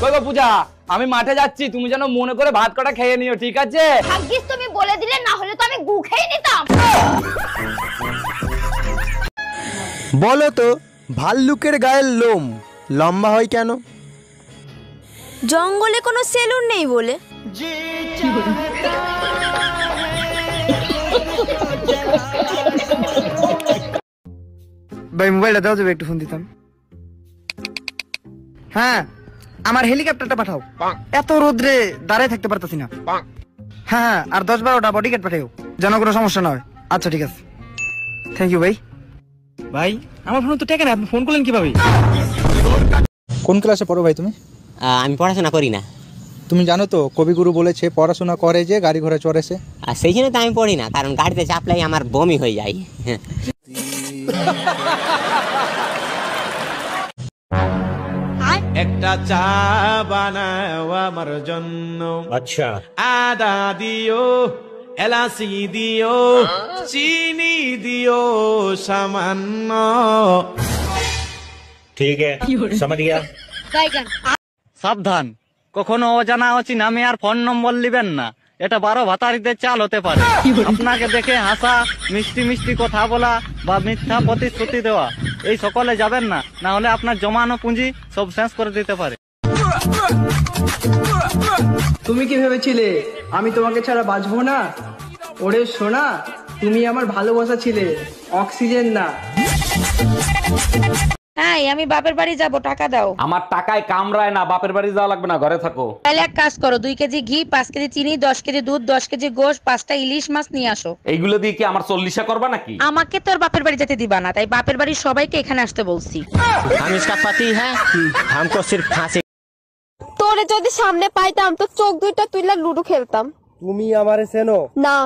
কই গো পূজা, আমি মাঠে যাচ্ছি, তুমি যেন মনে করে ভাত কটা খেয়ে নিও, ঠিক আছে? ভাগ্যিস তুমি বলে দিলে, না হলে তো আমি গু খেয়ে নিতাম। বলো তো, ভাল্লুকের গায়ের লোম লম্বা হয় কেন? জঙ্গলে কোনো সেলুন নেই বলে। ভাই মোবাইলটা দাও, যাবে একটু ফোন দিতাম। হ্যাঁ, আমার হেলিকপ্টারটা পাঠাও, এত রোদ্রে দাঁড়ায় থাকতে পারতাছি না। হ্যাঁ, আর 10-12টা বডিগার্ড পাঠাও, যেন কোনো সমস্যা না হয়। আচ্ছা ঠিক আছে, থ্যাংক ইউ ভাই। ভাই আমার ফোন তো টেকে না, আপনি ফোন করলেন কিভাবে? কোন ক্লাসে পড়ো ভাই তুমি? আমি পড়াশোনা করি না। তুমি জানো তো কবিগুরু বলেছে পড়াশোনা করে যে গাড়ি ঘোড়া চড়েছে। আর সেই জন্য তো আমি পড়ি না, কারণ গাড়িতে চাপলাই আমার বমি হয়ে যায়। একটা চা বানাও আমার জন্য, আচ্ছা আদা দিও, এলাচি দিও, চিনি দিও সামান্য। ঠিক আছে, সমঝ গিয়া। সাবধান, কখনো অজানা অচিনা নামে আর ফোন নম্বর লিবেন না, এটা 12 ভাতারিদের চাল হতে পারে। আপনাকে দেখে হাসা, মিষ্টি মিষ্টি কথা বলা বা মিথ্যা প্রতিশ্রুতি দেওয়া, এই সকলে যাবেন না, না হলে আপনার জমানো পুঁজি সব শেষ করে দিতে পারে। তুমি কি ভেবেছিলে আমি তোমাকে ছাড়া বাঁচবো না? ওরে সোনা, তুমি আমার ভালোবাসা ছিলে, অক্সিজেন না। হ্যাঁ, আমি বাপের বাড়ি যাব, টাকা দাও। আমার টাকায় কামড়ায় না, বাপের বাড়ি যাওয়া লাগবে না, ঘরে থাকো। তাহলে এক কাজ করো, 2 কেজি ঘি, 5 কেজি চিনি, 10 কেজি দুধ, 10 কেজি গোশ, 5টা ইলিশ মাছ নিয়ে আসো। এইগুলো দিয়ে কি আমার 40 করবা নাকি? আমাকে তোর বাপের বাড়ি যেতে দিবা না, তাই বাপের বাড়ির সবাইকে এখানে আসতে বলছি। हम इसका पति है, हमको सिर्फ फांसी। তোরে যদি সামনে পাইতাম তো চোখ দুইটা তুইলা লুডো খেলতাম। তুমি আমারে চেনো? না।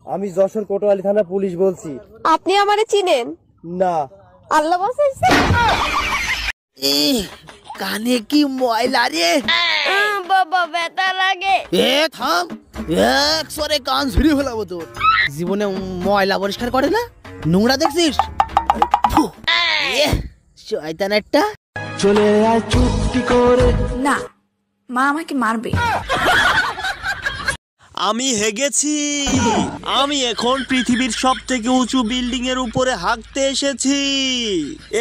আমি যশোর কোতোয়ালি থানা পুলিশ বলছি। আপনি আমারে চিনেন? না। আল্লাহ বাঁচাইছে। কানে কি ময়লা রে? বাবা ব্যথা লাগে। থাম, একসরে কান ঝুরি ফেলাবো তোর। জীবনে ময়লা পরিষ্কার করে না, নোংরা দেখছিস? শয়তান একটা। চলে আয় চুপটি করে। না, মা আমাকে মারবে। আমি হেগেছি, আমি এখন পৃথিবীর সবথেকে উঁচু বিল্ডিং এর উপরে হাঁকতে এসেছি।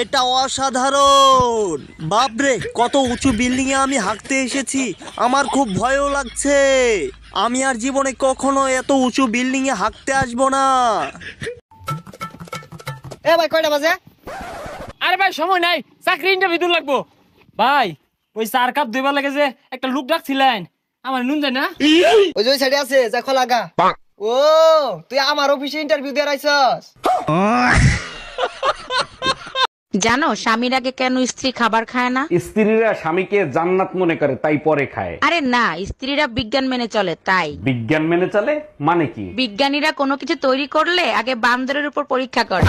এটা অসাধারণ। বাপরে, কত উঁচু বিল্ডিং এ আমি হাঁকতে এসেছি, আমার খুব ভয়ও লাগছে। আমি আর জীবনে কখনো এত উঁচু বিল্ডিং এ হাঁকতে আসবো না। এ ভাই, কয়টা বাজে? আরে ভাই সময় নাই, চাকরি ইন্টারভিউ লাগবো। ভাই ওই 4 কাপ দুইবার লাগে যে একটা লোক ডাকছিলেন, আমার নুন যায় না? ওই যে সাইডে আছে, যা খোলাগা। ও, তুই আমার অফিসে ইন্টারভিউ দিয়ে আইছস? জানো স্বামীর আগে কেন স্ত্রী খাবার খায় না? স্ত্রীরা স্বামীকে জান্নাত মনে করে, তাই পরে খায়। আরে না, স্ত্রীরা বিজ্ঞান মেনে চলে, তাই। বিজ্ঞান মেনে চলে মানে কি? বিজ্ঞানীরা কোনো কিছু তৈরি করলে আগে বান্দরের উপর পরীক্ষা করে।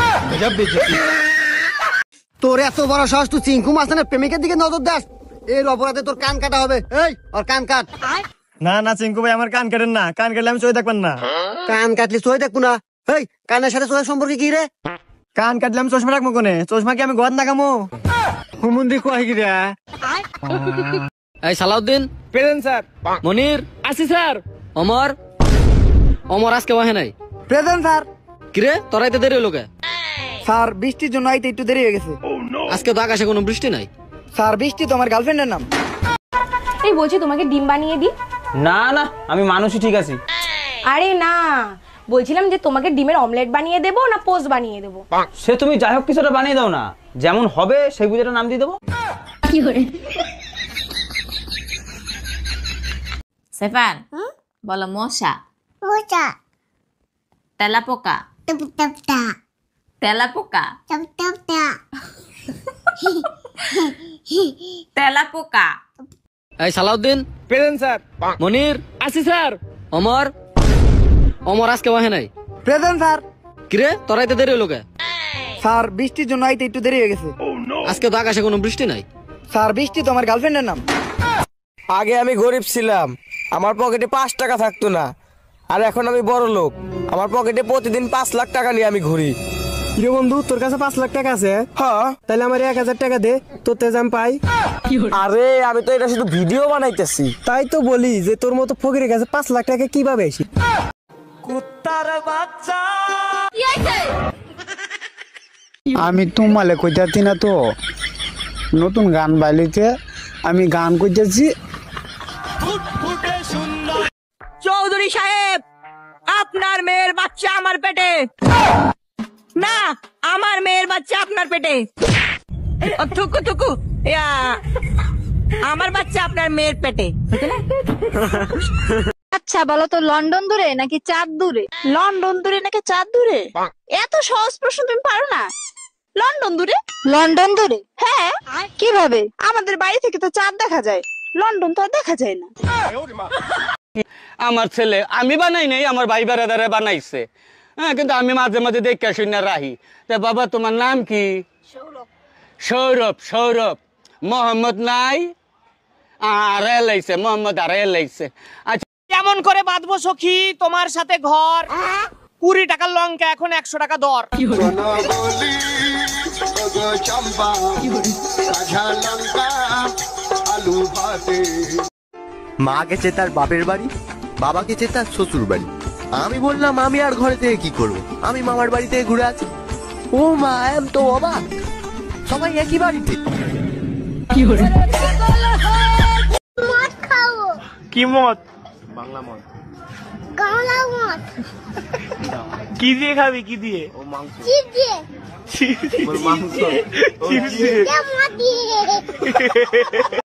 তোর এত বড় সাহস, তুই চিঙ্কু মাস্তানের প্রেমিকের দিকে নজর দাস? এর অপরাধে তোর কান কাটা হবে। এই, ওর কান কাট। না না চিঙ্কু ভাই, আমার কান কাটেন না, কান কাটলে আমি চোখে দেখবেন না। কান কাটলি চোখে দেখবো না? এই, কানের সাথে চোখের সম্পর্কে কি রে? কান কাটলে আমি চশমা রাখবো কোনে? চশমা কি আমি ঘর নাকামো? হুমুন্দি কয় কি রে? এই সালাউদ্দিন প্রেজেন্ট স্যার। মনির আসি স্যার। অমর, অমর আজকে ওহে নাই। Present sir. কিরে তোরাইতে দেরি হলো কে? স্যার, বৃষ্টির জন্য আইতে একটু দেরি হয়ে গেছে। আজকে তো আকাশে কোনো বৃষ্টি নাই। স্যার, বৃষ্টি তো আমার গার্লফ্রেন্ডের নাম। এই বলছি তোমাকে ডিম বানিয়ে দিই? না না, আমি মানুষই ঠিক আছি। আরে না, বলছিলাম যে তোমাকে ডিমের অমলেট বানিয়ে দেবো না পোস্ট বানিয়ে দেবো? সে তুমি যাই হোক কিছুটা বানিয়ে দাও না, যেমন হবে সেই বুঝেটা নাম দিয়ে দেবো। কি করে? সেফান বলো মশা। মশা। তেলাপোকা। টপটপটা। তেলাপোকা। টপটপটা। তেলাপোকা। এই সালাউদ্দিন প্রেজেন্ট স্যার। মনির আসি স্যার। অমর, অমর আজকে ওহে নাই। Present sir. কিরে তোরাইতে দেরি হলো কে? স্যার, বৃষ্টির জন্য আইতে একটু দেরি হয়ে গেছে। আজকে তো আকাশে কোনো বৃষ্টি নাই। স্যার, বৃষ্টি তো আমার গার্লফ্রেন্ডের নাম। আগে আমি গরিব ছিলাম, আমার পকেটে 5 টাকা থাকতো না। আর এখন আমি বড় লোক, আমার পকেটে প্রতিদিন 5 লাখ টাকা নিয়ে আমি ঘুরি। রে বন্ধু, তোর কাছে 5 লাখ টাকা আছে? হ্যাঁ। তাহলে আমার 1000 টাকা দে, তোর তেজ আমি পাই। আরে আমি তো এটা শুধু ভিডিও বানাইতেছি। তাই তো বলি যে তোর মতো ফকিরের কাছে 5 লাখ টাকা কিভাবে আসি? কুত্তার বাচ্চা। আমি তোমালে কইতাছি না তো, নতুন গান বাইলিতে আমি গান কইতেছি। চৌধুরী সাহেব, আপনার মেয়ের বাচ্চা আমার পেটে। না, আমার মেয়ের বাচ্চা আপনার পেটে। থুকু থুকু, আমার বাচ্চা আপনার মেয়ের পেটে। আচ্ছা বলো তো, লন্ডন দূরে নাকি চাঁদ দূরে? লন্ডন দূরে নাকি চাঁদ দূরে? এত সহজ প্রশ্ন তুমি পারো না? লন্ডন দূরে। লন্ডন দূরে? হ্যাঁ। কিভাবে? আমাদের বাড়ি থেকে তো চাঁদ দেখা যায়, লন্ডন তো আর দেখা যায় না। আমার ছেলে আমি বানাই নাই, আমার ভাই বেড়াদারে বানাইছে। হ্যাঁ, কিন্তু আমি মাঝে মাঝে দেখে শুনে রাহি। তা বাবা তোমার নাম কি? সৌরভ। সৌরভ মোহাম্মদ নাই, আর এলাইছে মোহাম্মদ, আর এলাইছে। আচ্ছা, কেমন করে বাঁধবো সখী তোমার সাথে ঘর? 20 টাকার লঙ্কা এখন 100 টাকা দর। মা গেছে তার বাপের বাড়ি, বাবা গেছে তার শ্বশুর বাড়ি। আমি বললাম আমি আর ঘরে থেকে কি করব, আমি মামার বাড়ি থেকে ঘুরে আছি। ও মা, আমি তো অবাক, সবাই একই বাড়িতে। কি মত? বাংলা মদ। গাওলা মত। কি দিয়ে খাবি? কি দিয়ে? ও মাংস। চিপ দিয়ে। মাংস। চিপ দিয়ে।